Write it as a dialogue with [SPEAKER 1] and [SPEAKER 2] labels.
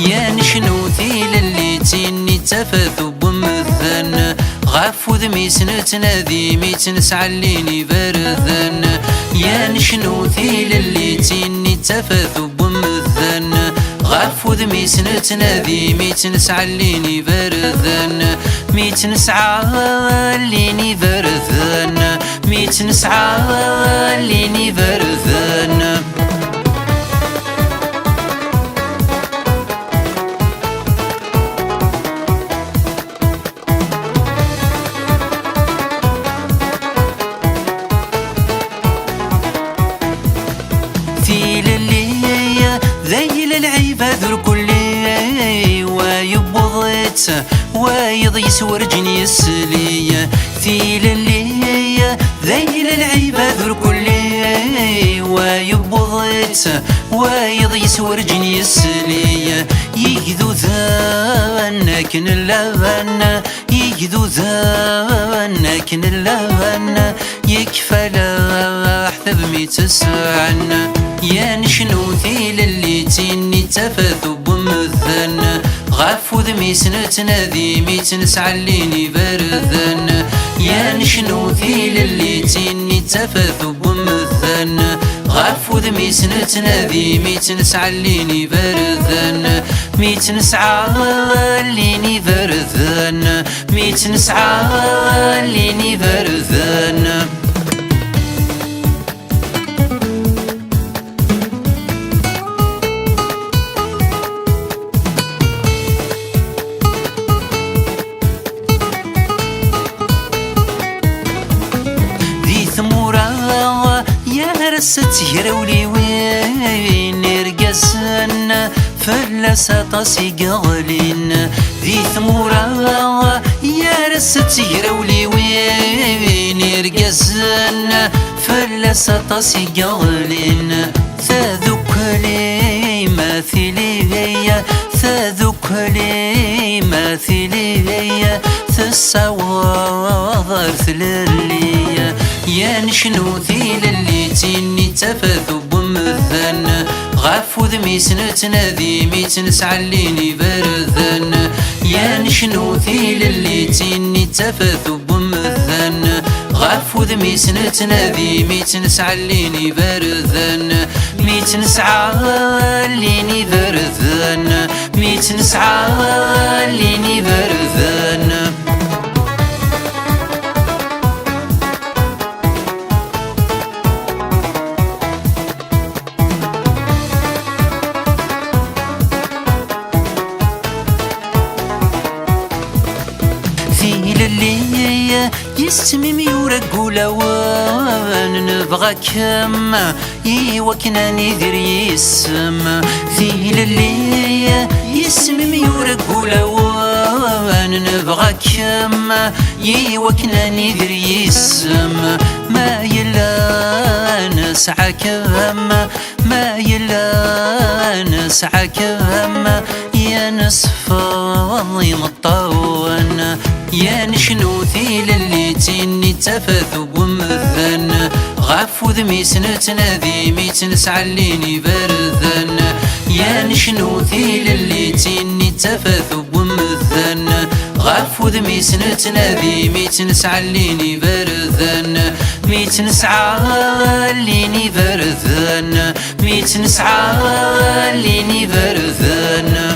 [SPEAKER 1] يا نشنوثي للي تيني تفاث بمثن غفو ذمي سنتنادي ميت نسعليني برذن يا نشنوثي للي تيني تفاث بمثن غفو ذمي سنتنادي ميت نسعليني برذن ميت نسعليني برذن ميت نسعليني برذن ذيل العباد الكل ويبضت ويضيس ورجني السلية ثيل اللي ذيل العباد الكل ويبضت ويضيس ورجني السلية يجذو ذنكن اللبن يجذو ذنكن اللبن يكفى لحظ بميت السعن يا نشنوثي للي تيني تفاث بمثن غفو ذمي سنتنادي ميت نسعليني برذن يا نشنوثي للي تيني تفاث بمثن غفو ذمي سنتنادي ميت نسعليني برذن ميت نسعليني برذن ميت نسعليني برذن ست يرولي وين يرقسن فلسة طاسي قغلين ذي ثمورة يا رست يرولي وين يرقسن فلسة طاسي قغلين ثذوك لي مثلي ثذوك لي مثلي ثالسواضر ثللي يا نشنوثي للي تيني تفاث بمثن غفو ذمي سنتنادي ميت نسعليني برذن يا نشنوثي للي تيني تفاث بمثن غفو ذمي سنتنادي ميت نسعليني برذن ميت نسعليني برذن ميت نسعليني برذن اللي يستمم يورق لوان نبغى كم يوكنا ندير يسم ذيل اللي يستمم يورق لوان نبغى كم يوكنا ندير يسم ما يلا نسعى كم ما يلا نسعى كم يا نصفى مطون يا نشنوثي للي تيني تفاث بمثن غفو ذمي سنتنادي ميت نسعليني برذن يا نشنوثي للي تيني تفاث بمثن غفو ذمي سنتنادي ميت نسعليني برذن ميت نسعليني برذن ميت نسعليني برذن